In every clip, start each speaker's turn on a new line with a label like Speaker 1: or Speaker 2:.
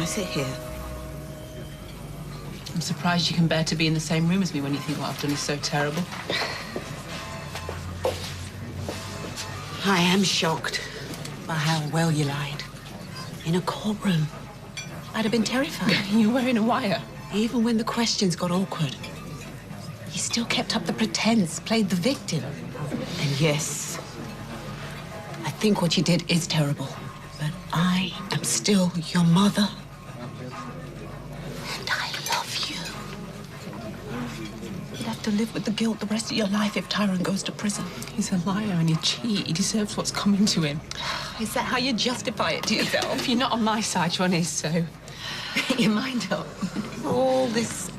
Speaker 1: I sit here?
Speaker 2: I'm surprised you can bear to be in the same room as me when you think what I've done is so terrible.
Speaker 1: I am shocked by how well you lied. In a courtroom. I'd have been terrified.
Speaker 2: You were wearing a wire.
Speaker 1: Even when the questions got awkward, you still kept up the pretense, played the victim. And yes, I think what you did is terrible. But I am still your mother. And I love you. You'd have to live with the guilt the rest of your life if Tyrone goes to prison.
Speaker 2: He's a liar and he cheat. He deserves what's coming to him.
Speaker 1: Is that how you justify it to yourself?
Speaker 2: If you're not on my side, one is, so...
Speaker 1: Get your mind up. All this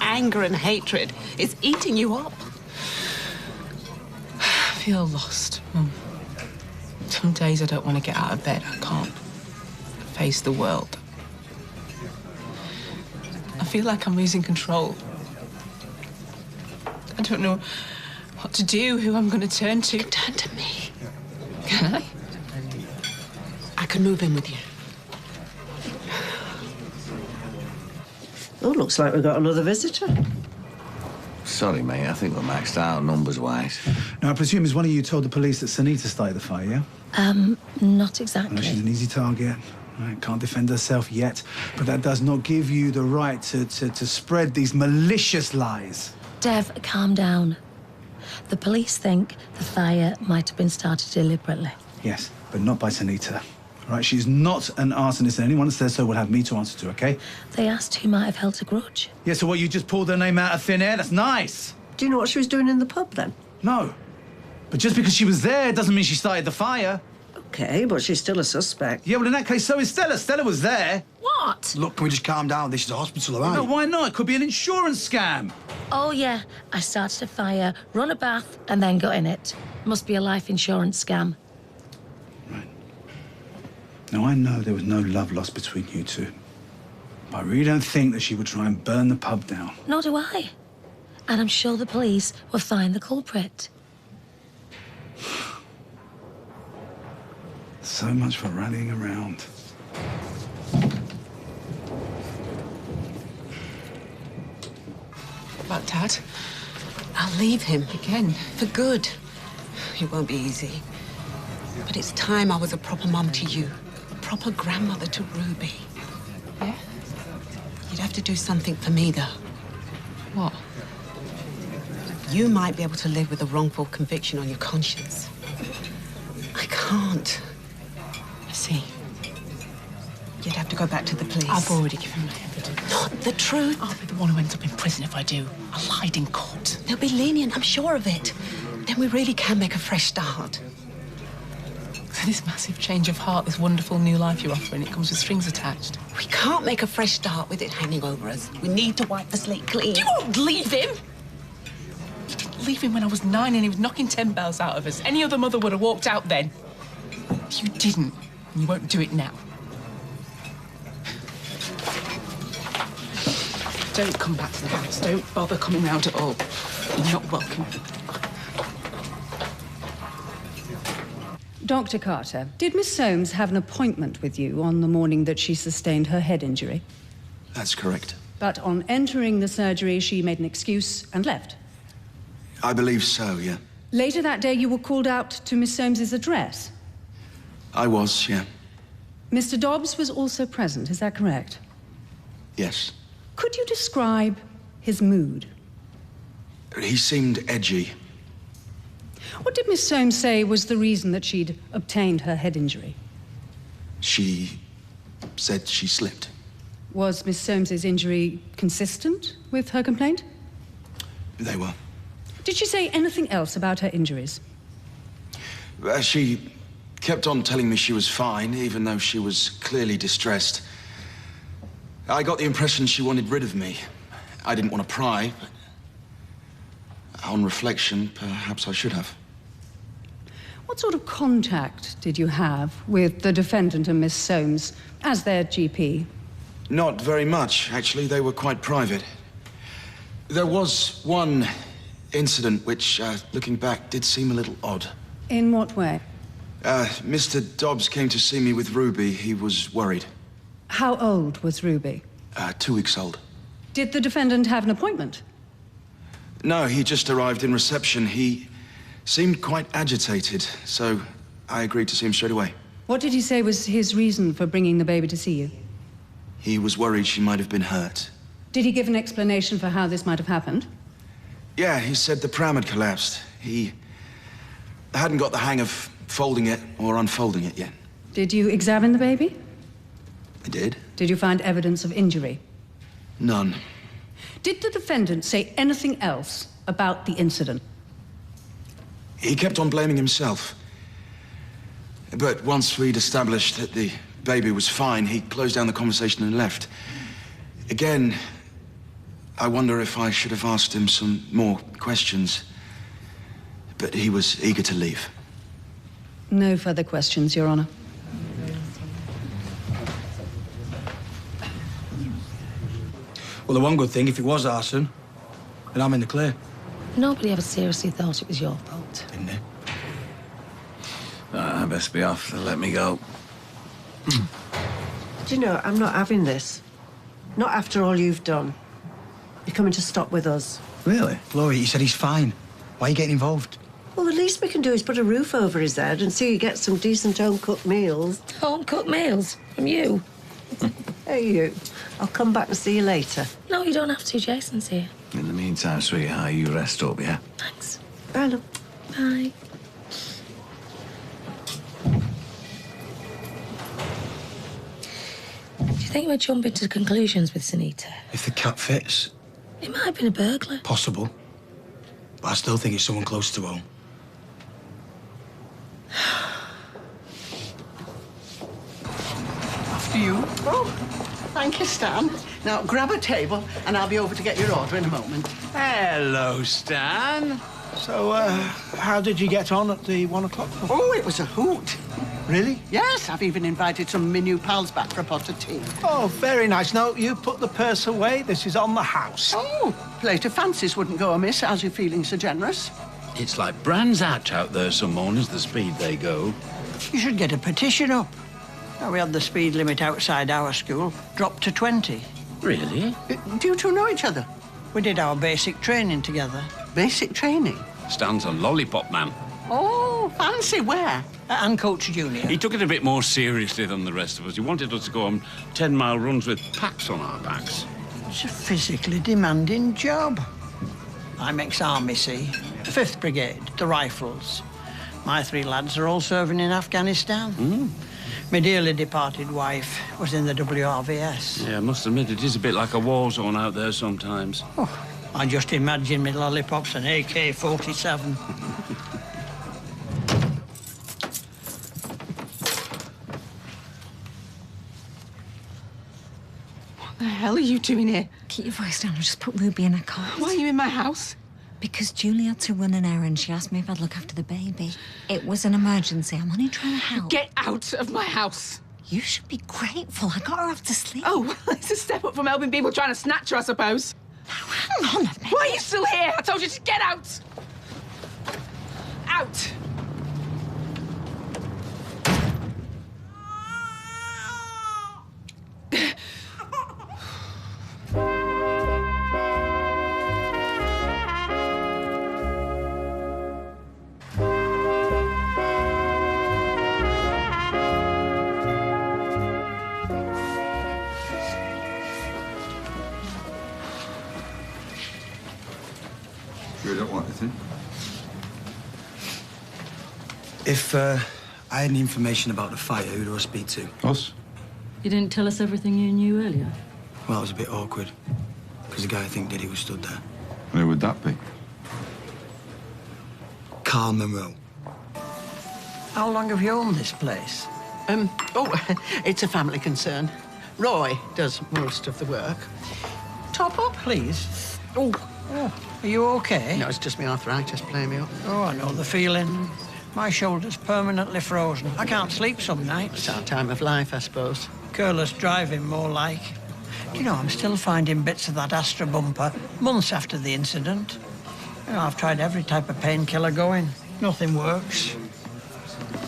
Speaker 1: anger and hatred is eating you up.
Speaker 2: I feel lost, Mum. Some days I don't want to get out of bed. I can't face the world. I feel like I'm losing control. I don't know what to do, who I'm going to turn to.
Speaker 1: Turn to me.
Speaker 2: Can I?
Speaker 1: I can move in with you.
Speaker 3: Oh, looks like we've got another visitor.
Speaker 4: Sorry, mate. I think we're maxed out numbers-wise.
Speaker 5: Now, I presume it's one of you told the police that Sunita started the fire, yeah?
Speaker 6: Not exactly.
Speaker 5: No, she's an easy target. Right, can't defend herself yet. But that does not give you the right to spread these malicious lies.
Speaker 6: Dev, calm down. The police think the fire might have been started deliberately.
Speaker 5: Yes, but not by Sunita. Right, she's not an arsonist, and anyone that says so will have me to answer to, okay?
Speaker 6: They asked who might have held a grudge.
Speaker 5: Yeah, so what, you just pulled her name out of thin air? That's nice.
Speaker 3: Do you know what she was doing in the pub, then?
Speaker 5: No. But just because she was there doesn't mean she started the fire.
Speaker 3: OK, but she's still a suspect.
Speaker 5: Yeah, well, in that case, so is Stella. Stella was there.
Speaker 6: What?
Speaker 7: Look, can we just calm down? This is a hospital, all right?
Speaker 5: No, why not? It could be an insurance scam.
Speaker 6: Oh, yeah. I started a fire, run a bath, and then got in it. Must be a life insurance scam.
Speaker 5: Right. Now, I know there was no love lost between you two. But I really don't think that she would try and burn the pub down.
Speaker 6: Nor do I. And I'm sure the police will find the culprit.
Speaker 5: So much for rallying around.
Speaker 2: About Dad?
Speaker 1: I'll leave him.
Speaker 2: Again?
Speaker 1: For good. It won't be easy. But it's time I was a proper mum to you. A proper grandmother to Ruby.
Speaker 2: Yeah?
Speaker 1: You'd have to do something for me, though.
Speaker 2: What?
Speaker 1: You might be able to live with a wrongful conviction on your conscience. I can't.
Speaker 2: I see.
Speaker 1: You'd have to go back to the police.
Speaker 2: I've already given my evidence.
Speaker 1: Not the truth.
Speaker 2: I'll be the one who ends up in prison if I do. I lied in court.
Speaker 1: They'll be lenient, I'm sure of it. Then we really can make a fresh start.
Speaker 2: So this massive change of heart, this wonderful new life you're offering, it comes with strings attached.
Speaker 1: We can't make a fresh start with it hanging over us. We need to wipe the slate clean.
Speaker 2: You won't leave him! You didn't leave him when I was 9 and he was knocking 10 bells out of us. Any other mother would have walked out then. You didn't, and you won't do it now. Don't come back to the house. Don't bother coming round at all. You're not welcome.
Speaker 8: Dr. Carter, did Miss Soames have an appointment with you on the morning that she sustained her head injury?
Speaker 7: That's correct.
Speaker 8: But on entering the surgery, she made an excuse and left?
Speaker 7: I believe so, yeah.
Speaker 8: Later that day, you were called out to Miss Soames's address?
Speaker 7: I was, yeah.
Speaker 8: Mr. Dobbs was also present, is that correct?
Speaker 7: Yes.
Speaker 8: Could you describe his mood?
Speaker 7: He seemed edgy.
Speaker 8: What did Miss Soames say was the reason that she'd obtained her head injury?
Speaker 7: She said she slipped.
Speaker 8: Was Miss Soames's injury consistent with her complaint?
Speaker 7: They were.
Speaker 8: Did she say anything else about her injuries?
Speaker 7: She kept on telling me she was fine, even though she was clearly distressed. I got the impression she wanted rid of me. I didn't want to pry, but on reflection, perhaps I should have.
Speaker 8: What sort of contact did you have with the defendant and Miss Soames as their GP?
Speaker 7: Not very much, actually. They were quite private. There was one incident which, looking back, did seem a little odd.
Speaker 8: In what way?
Speaker 7: Mr. Dobbs came to see me with Ruby. He was worried.
Speaker 8: How old was Ruby?
Speaker 7: 2 weeks old.
Speaker 8: Did the defendant have an appointment?
Speaker 7: No, he just arrived in reception. He seemed quite agitated, so I agreed to see him straight away.
Speaker 8: What did he say was his reason for bringing the baby to see you?
Speaker 7: He was worried she might have been hurt.
Speaker 8: Did he give an explanation for how this might have happened?
Speaker 7: Yeah, he said the pram had collapsed. He hadn't got the hang of folding it or unfolding it yet.
Speaker 8: Did you examine the baby?
Speaker 7: I did.
Speaker 8: Did you find evidence of injury?
Speaker 7: None.
Speaker 8: Did the defendant say anything else about the incident?
Speaker 7: He kept on blaming himself. But once we'd established that the baby was fine, he closed down the conversation and left. Again, I wonder if I should have asked him some more questions. But he was eager to leave.
Speaker 8: No further questions, Your Honor.
Speaker 5: Well, the one good thing, if it was arson, then I'm in the clear.
Speaker 6: Nobody ever seriously thought it was your fault.
Speaker 5: Didn't they?
Speaker 4: I best be off. They'll let me go.
Speaker 3: Do you know, I'm not having this. Not after all you've done. You're coming to stop with us.
Speaker 5: Really? Laurie, he said he's fine. Why are you getting involved?
Speaker 3: Well, the least we can do is put a roof over his head and see he gets some decent home-cooked meals.
Speaker 6: Home-cooked meals? From you?
Speaker 3: Hey, you. I'll come back and see you later.
Speaker 6: No, you don't have to. Jason's here.
Speaker 4: In the meantime, sweetheart, you rest up, yeah?
Speaker 6: Thanks.
Speaker 3: Bye, love.
Speaker 6: Bye. Do you think we're jumping to conclusions with Sunita?
Speaker 5: If the cat fits,
Speaker 6: It might have been a burglar.
Speaker 5: possible. But I still think it's someone close to home.
Speaker 2: After you.
Speaker 9: Oh, thank you, Stan. Now, grab a table, and I'll be over to get your order in a moment.
Speaker 10: Hello, Stan. So, how did you get on at the 1 o'clock club?
Speaker 9: Oh, it was a hoot.
Speaker 10: Really?
Speaker 9: Yes, I've even invited some of my new pals back for a pot of tea.
Speaker 10: Oh, very nice. No, you put the purse away. This is on the house.
Speaker 9: Oh, plate of fancies wouldn't go amiss, as you're feeling so generous.
Speaker 11: It's like Brands Hatch out there some mornings, the speed they go.
Speaker 12: You should get a petition up. Now, we had the speed limit outside our school dropped to 20.
Speaker 11: Really?
Speaker 9: Do you two know each other?
Speaker 12: We did our basic training together.
Speaker 9: Basic training?
Speaker 11: Stan's a lollipop man.
Speaker 9: Oh, fancy where?
Speaker 12: At Ancoats Junior.
Speaker 11: He took it a bit more seriously than the rest of us. He wanted us to go on 10-mile runs with packs on our backs.
Speaker 12: It's a physically demanding job. I'm ex-army, see? 5th Brigade, the Rifles. My 3 lads are all serving in Afghanistan. My dearly departed wife was in the WRVS.
Speaker 11: Yeah, I must admit, it is a bit like a war zone out there sometimes.
Speaker 12: Oh, I just imagine me lollipops and AK-47.
Speaker 2: What the hell are you doing here?
Speaker 13: Keep your voice down. I just put Ruby in a cot.
Speaker 2: Why are you in my house?
Speaker 13: Because Julie had to run an errand. She asked me if I'd look after the baby. It was an emergency. I'm only trying to help.
Speaker 2: Get out of my house.
Speaker 13: You should be grateful. I got her off to sleep.
Speaker 2: Oh, well, it's a step up from helping people trying to snatch her, I suppose.
Speaker 13: Now, hang on a minute.
Speaker 2: Why are you still here? I told you to get out. Out.
Speaker 4: You don't want anything?
Speaker 5: If I had any information about the fire, who do I speak to?
Speaker 4: Us?
Speaker 14: You didn't tell us everything you knew earlier?
Speaker 5: Well, it was a bit awkward, because the guy I think did it was stood there.
Speaker 4: Who would that be?
Speaker 5: Carl Monroe.
Speaker 12: How long have you owned this place?
Speaker 9: It's a family concern. Roy does most of the work. Top up, please.
Speaker 12: Oh, are you okay?
Speaker 9: No, it's just my arthritis playing me up.
Speaker 12: Oh, I know the feeling. My shoulder's permanently frozen. I can't sleep some nights.
Speaker 9: It's our time of life, I suppose.
Speaker 12: Careless driving, more like. You know, I'm still finding bits of that Astra bumper months after the incident. You know, I've tried every type of painkiller going. Nothing works.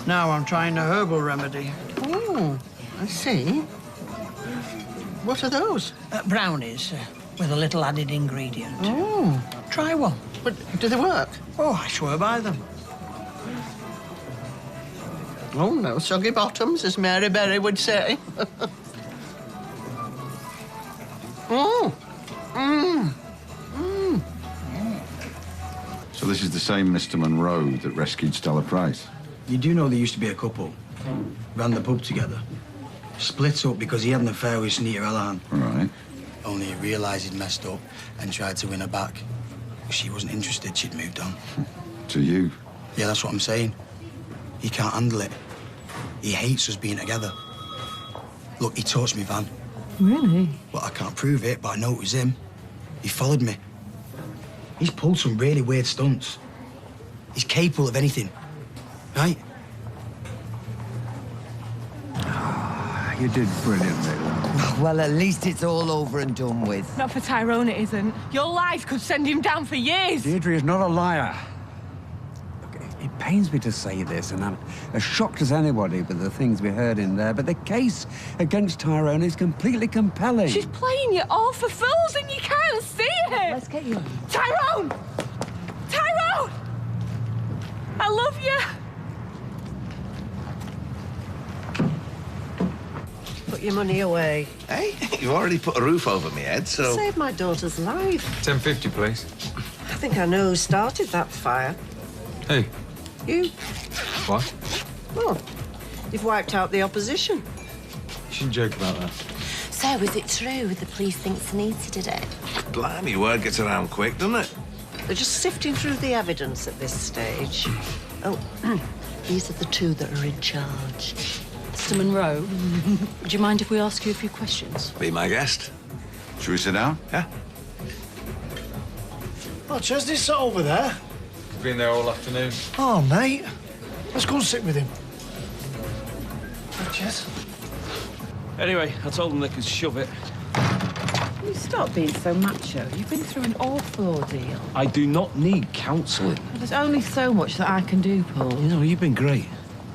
Speaker 12: Now I'm trying a herbal remedy.
Speaker 9: Oh, I see.
Speaker 12: What are those? Brownies, with a little added ingredient.
Speaker 9: Oh.
Speaker 12: Try one.
Speaker 9: But do they work?
Speaker 12: Oh, I swear by them. Oh, no soggy bottoms, as Mary Berry would say. Oh. Mmm. Mmm.
Speaker 4: So this is the same Mr. Monroe that rescued Stella Price?
Speaker 15: You do know they used to be a couple. Ran the pub together. Split up because he had an affair with Sunita Allahan.
Speaker 4: Right.
Speaker 15: Only he realised he'd messed up and tried to win her back. She wasn't interested, she'd moved on.
Speaker 4: To you?
Speaker 15: Yeah, that's what I'm saying. He can't handle it. He hates us being together. Look, he touched me van.
Speaker 14: Really?
Speaker 15: Well, I can't prove it, but I know it was him. He followed me. He's pulled some really weird stunts. He's capable of anything, right?
Speaker 16: You did brilliantly.
Speaker 17: Well, at least it's all over and done with.
Speaker 2: Not for Tyrone, it isn't. Your lies could send him down for years.
Speaker 16: Deirdre is not a liar. Look, it pains me to say this, and I'm as shocked as anybody with the things we heard in there, but the case against Tyrone is completely compelling.
Speaker 2: She's playing you all for fools and you can't see it.
Speaker 6: Let's get you.
Speaker 2: Tyrone! Tyrone! I love you.
Speaker 3: Put your money away.
Speaker 18: Hey, you've already put a roof over my head, so...
Speaker 3: Saved my daughter's life.
Speaker 19: 10.50, please.
Speaker 3: I think I know who started that fire.
Speaker 19: Hey.
Speaker 3: You.
Speaker 19: What?
Speaker 3: Well, you've wiped out the opposition.
Speaker 19: You shouldn't joke about that.
Speaker 20: So, is it true the police think Sunita did it?
Speaker 18: Blimey, word gets around quick, doesn't it?
Speaker 3: They're just sifting through the evidence at this stage. Oh, these are the two that are in charge.
Speaker 14: Mr. Monroe, would you mind if we ask you a few questions?
Speaker 18: Be my guest.
Speaker 4: Should we sit down?
Speaker 18: Yeah.
Speaker 10: Oh, Chesney's sat over there.
Speaker 19: Been there all afternoon.
Speaker 10: Oh, mate. Let's go and sit with him. Oh, Ches.
Speaker 11: Anyway, I told them they could shove it.
Speaker 21: You stop being so macho. You've been through an awful ordeal.
Speaker 22: I do not need counselling.
Speaker 21: Well, there's only so much that I can do, Paul.
Speaker 22: You know, you've been great.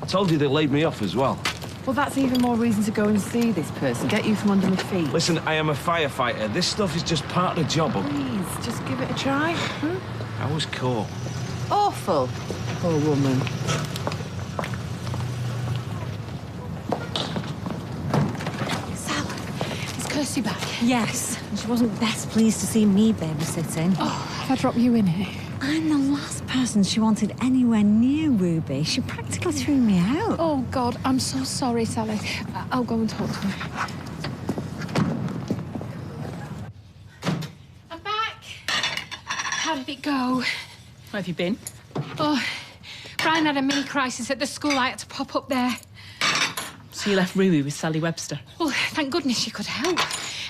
Speaker 22: I told you they laid me off as well.
Speaker 21: Well, that's even more reason to go and see this person. Get you from under my feet.
Speaker 22: Listen, I am a firefighter. This stuff is just part of the job.
Speaker 21: Please, just give it a try. Huh?
Speaker 22: I was cool.
Speaker 21: Awful. Poor woman.
Speaker 6: Sal, is Kirsty back?
Speaker 13: Yes. And she wasn't best pleased to see me babysitting.
Speaker 6: Oh, have I dropped you in here?
Speaker 13: I'm the last person she wanted anywhere near Ruby. She practically threw me out.
Speaker 6: Oh, God, I'm so sorry, Sally. I'll go and talk to her. I'm back. How did it go?
Speaker 2: Where have you been?
Speaker 6: Oh, Brian had a mini crisis at the school. I had to pop up there.
Speaker 2: So you left Ruby with Sally Webster?
Speaker 6: Well, thank goodness she could help.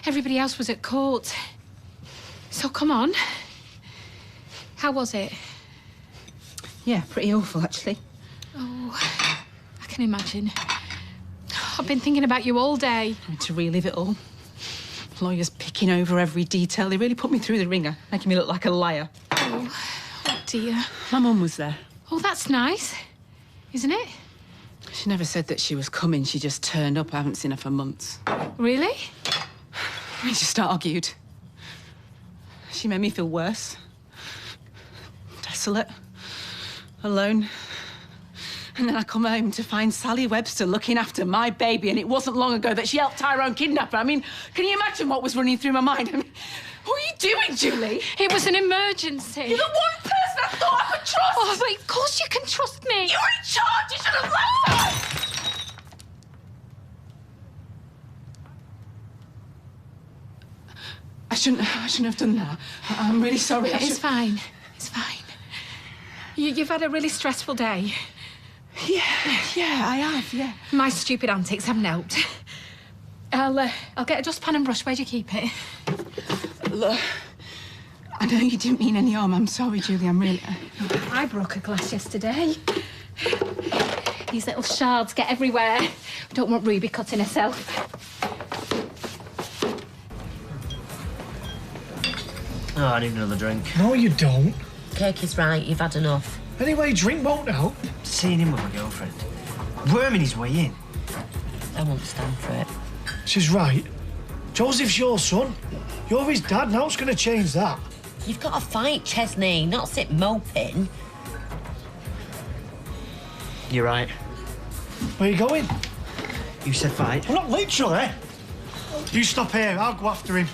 Speaker 6: Everybody else was at court. So come on. How was it?
Speaker 2: Yeah, pretty awful, actually.
Speaker 6: Oh, I can imagine. I've been thinking about you all day.
Speaker 2: And to relive it all. Lawyers picking over every detail. They really put me through the ringer, making me look like a liar.
Speaker 6: Oh dear.
Speaker 2: My mum was there.
Speaker 6: Oh, that's nice, isn't it?
Speaker 2: She never said that she was coming. She just turned up. I haven't seen her for months.
Speaker 6: Really?
Speaker 2: We just argued. She made me feel worse. Desolate. Alone. And then I come home to find Sally Webster looking after my baby, and it wasn't long ago that she helped Tyrone kidnap her. I mean, can you imagine what was running through my mind? I mean, what are you doing, Julie?
Speaker 6: It was an emergency.
Speaker 2: You're the one person I thought I could trust!
Speaker 6: Oh, but of course you can trust me.
Speaker 2: You're in charge! You should have left her! I shouldn't have done that. I'm really sorry.
Speaker 6: It's fine. It's fine. You've had a really stressful day.
Speaker 2: Yeah, I have, yeah.
Speaker 6: My stupid antics haven't helped. I'll get a dustpan and brush. Where'd you keep it?
Speaker 2: Look, I know you didn't mean any harm. I'm sorry, Julie. I'm really...
Speaker 6: I broke a glass yesterday. These little shards get everywhere. I don't want Ruby cutting herself.
Speaker 23: Oh, I need another drink.
Speaker 10: No, you don't.
Speaker 20: Kirk is right. You've had enough.
Speaker 10: Anyway, drink won't help.
Speaker 23: Seeing him with my girlfriend. Worming his way in.
Speaker 20: I won't stand for it.
Speaker 10: She's right. Joseph's your son. You're his dad. Now it's going to change that.
Speaker 20: You've got to fight, Chesney, not sit moping.
Speaker 12: You're right.
Speaker 10: Where are you going?
Speaker 12: You said fight.
Speaker 10: Well, not literally. You stop here. I'll go after him.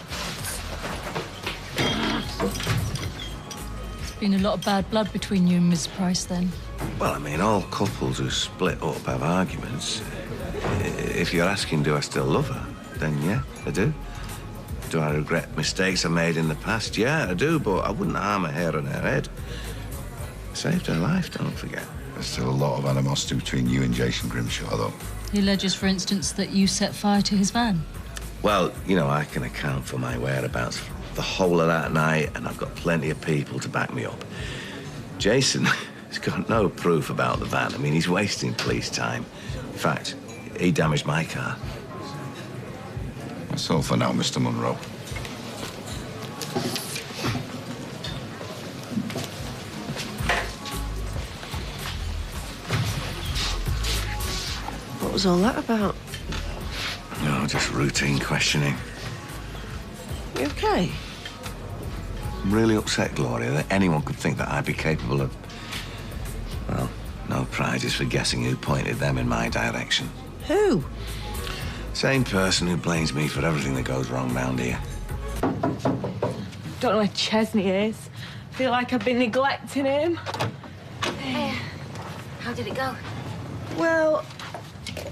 Speaker 14: Been a lot of bad blood between you and Miss Price, then.
Speaker 18: Well, I mean, all couples who split up have arguments. If you're asking, do I still love her? Then, yeah, I do. Do I regret mistakes I made in the past? Yeah, I do, but I wouldn't harm a hair on her head. Saved her life, don't forget.
Speaker 4: There's still a lot of animosity between you and Jason Grimshaw, though.
Speaker 14: He alleges, for instance, that you set fire to his van.
Speaker 18: Well, you know, I can account for my whereabouts for the whole of that night, and I've got plenty of people to back me up. Jason has got no proof about the van. I mean, he's wasting police time. In fact, he damaged my car.
Speaker 4: That's all for now, Mr. Munro.
Speaker 3: What was all that about?
Speaker 18: No, just routine questioning.
Speaker 3: You okay?
Speaker 18: I'm really upset, Gloria, that anyone could think that I'd be capable of... Well, no prizes for guessing who pointed them in my direction.
Speaker 3: Who?
Speaker 18: Same person who blames me for everything that goes wrong round here.
Speaker 1: Don't know where Chesney is. Feel like I've been neglecting him.
Speaker 20: Hey, how did it go?
Speaker 1: Well,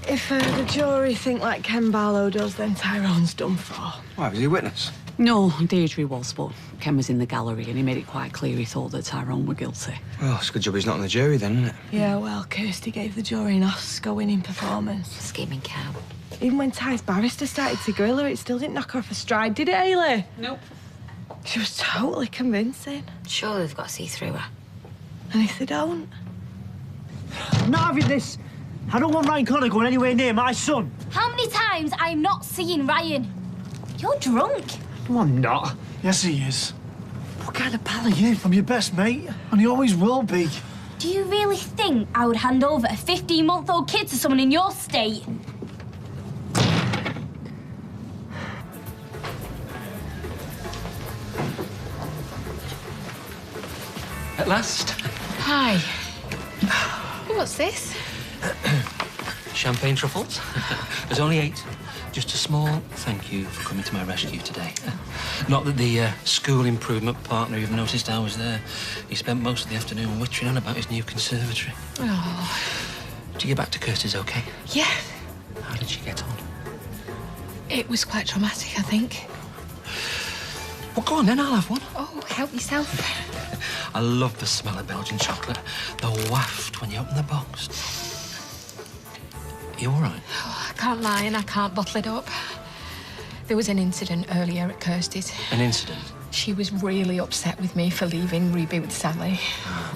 Speaker 1: if the jury think like Ken Barlow does, then Tyrone's done for.
Speaker 7: Why, was he a witness?
Speaker 14: No, Deirdre was, but Ken was in the gallery and he made it quite clear he thought that Tyrone were guilty.
Speaker 7: Well, it's a good job he's not on the jury then, isn't it?
Speaker 1: Yeah, well, Kirsty gave the jury an Oscar-winning performance.
Speaker 20: Scheming cow.
Speaker 1: Even when Ty's barrister started to grill her, it still didn't knock her off her stride, did it, Ailey?
Speaker 14: Nope.
Speaker 1: She was totally convincing.
Speaker 20: Surely they've got to see through her.
Speaker 1: And if they don't?
Speaker 10: Not having this. I don't want Ryan Connor going anywhere near my son.
Speaker 8: How many times I'm not seeing Ryan? You're drunk.
Speaker 10: No, I'm not. Yes, he is. What kind of pal are you? I'm your best mate, and he always will be.
Speaker 8: Do you really think I would hand over a 15-month-old kid to someone in your state?
Speaker 7: At last.
Speaker 6: Hi. What's this?
Speaker 7: Champagne truffles. There's only 8. Just a small thank you for coming to my rescue today. Not that the school improvement partner you've noticed I was there. He spent most of the afternoon wittering on about his new conservatory.
Speaker 6: Oh.
Speaker 7: Did you get back to Kirsty's okay?
Speaker 6: Yeah.
Speaker 7: How did she get on?
Speaker 6: It was quite traumatic, I think.
Speaker 7: Well, go on then, I'll have one.
Speaker 6: Oh, help yourself.
Speaker 7: I love the smell of Belgian chocolate. The waft when you open the box. You all right?
Speaker 6: Oh, I can't lie and I can't bottle it up. There was an incident earlier at Kirsty's.
Speaker 7: An incident?
Speaker 6: She was really upset with me for leaving Ruby with Sally.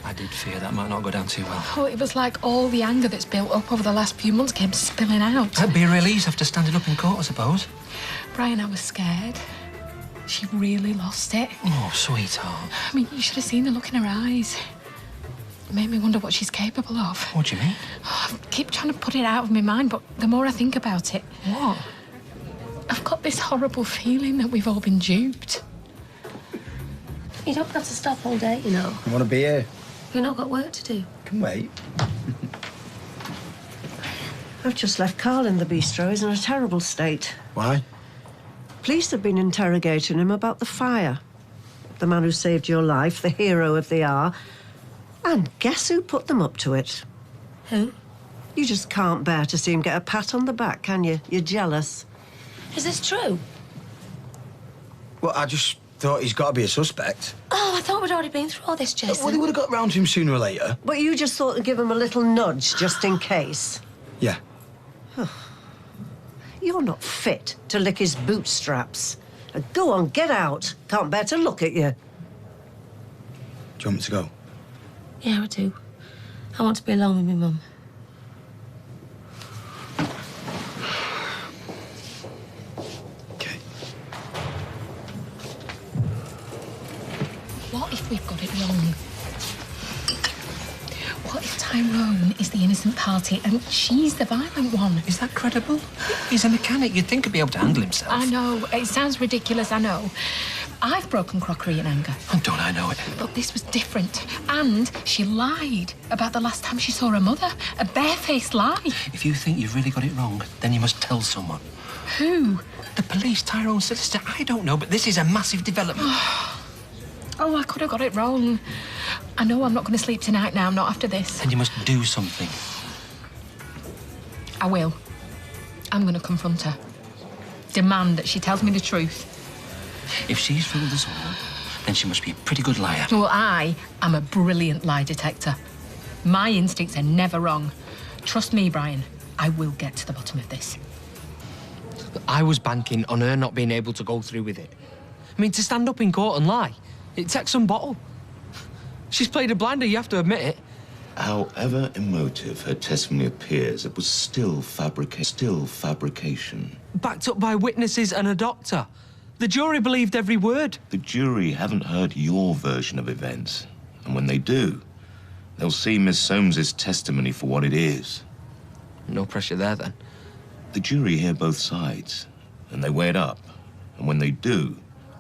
Speaker 7: I did fear that might not go down too well.
Speaker 6: Oh, it was like all the anger that's built up over the last few months came spilling out.
Speaker 7: That'd be a release after standing up in court, I suppose.
Speaker 6: Brian, I was scared. She really lost it.
Speaker 7: Oh, sweetheart.
Speaker 6: I mean, you should have seen the look in her eyes. It made me wonder what she's capable of.
Speaker 7: What do you mean?
Speaker 6: Oh, I keep trying to put it out of my mind, but the more I think about it...
Speaker 7: What?
Speaker 6: I've got this horrible feeling that we've all been duped.
Speaker 20: You don't have to stop all day, you know.
Speaker 15: I want to be here.
Speaker 20: You've not got work to do.
Speaker 15: Can wait.
Speaker 3: I've just left Carl in the bistro. He's in a terrible state.
Speaker 15: Why?
Speaker 3: Police have been interrogating him about the fire. The man who saved your life, the hero of the hour. And guess who put them up to it?
Speaker 20: Who?
Speaker 3: You just can't bear to see him get a pat on the back, can you? You're jealous.
Speaker 20: Is this true?
Speaker 15: Well, I just thought he's got to be a suspect.
Speaker 20: Oh, I thought we'd already been through all this, Jason.
Speaker 15: Well, they would have got round to him sooner or later.
Speaker 3: But you just thought to give him a little nudge, just in case.
Speaker 15: Yeah.
Speaker 3: You're not fit to lick his bootstraps. Go on, get out. Can't bear to look at you.
Speaker 15: Do you want me to go?
Speaker 20: Yeah, I do. I want to be alone with my mum.
Speaker 15: Okay.
Speaker 6: What if we've got it wrong? What if Tyrone is the innocent party and she's the violent one.
Speaker 7: Is that credible? He's a mechanic. You'd think he'd be able to handle himself.
Speaker 6: I know. It sounds ridiculous, I know. I've broken crockery in anger.
Speaker 7: Oh, don't I know it?
Speaker 6: But this was different. And she lied about the last time she saw her mother. A barefaced lie.
Speaker 7: If you think you've really got it wrong, then you must tell someone.
Speaker 6: Who?
Speaker 7: The police, Tyrone's solicitor. I don't know, but this is a massive development.
Speaker 6: Oh, I could have got it wrong. I know I'm not going to sleep tonight now, not after this.
Speaker 7: Then you must do something.
Speaker 6: I will. I'm going to confront her. Demand that she tells me the truth.
Speaker 7: If she's fooled us all, then she must be a pretty good liar.
Speaker 6: Well, I am a brilliant lie detector. My instincts are never wrong. Trust me, Brian. I will get to the bottom of this.
Speaker 5: I was banking on her not being able to go through with it. I mean, to stand up in court and lie, it takes some bottle. She's played a blinder, you have to admit it.
Speaker 9: However emotive her testimony appears, it was still fabrication.
Speaker 5: Backed up by witnesses and a doctor. The jury believed every word.
Speaker 9: The jury haven't heard your version of events. And when they do, they'll see Miss Soames's testimony for what it is.
Speaker 5: No pressure there, then.
Speaker 9: The jury hear both sides, and they weigh it up. And when they do,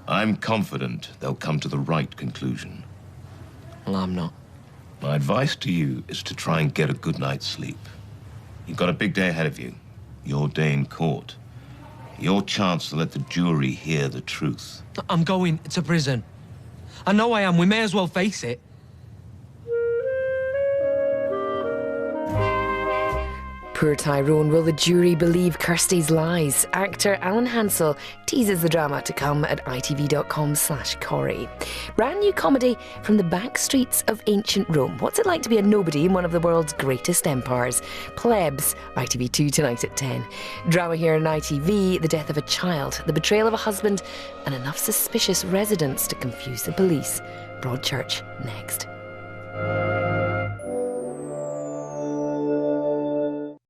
Speaker 9: I'm confident they'll come to the right conclusion.
Speaker 5: Well, I'm not.
Speaker 9: My advice to you is to try and get a good night's sleep. You've got a big day ahead of you. Your day in court. Your chance to let the jury hear the truth.
Speaker 5: I'm going to prison. I know I am. We may as well face it.
Speaker 17: Poor Tyrone, will the jury believe Kirsty's lies? Actor Alan Hansel teases the drama to come at itv.com/Corrie. Brand new comedy from the back streets of ancient Rome. What's it like to be a nobody in one of the world's greatest empires? Plebs, ITV2 tonight at 10. Drama here on ITV, the death of a child, the betrayal of a husband, and enough suspicious residents to confuse the police. Broadchurch next.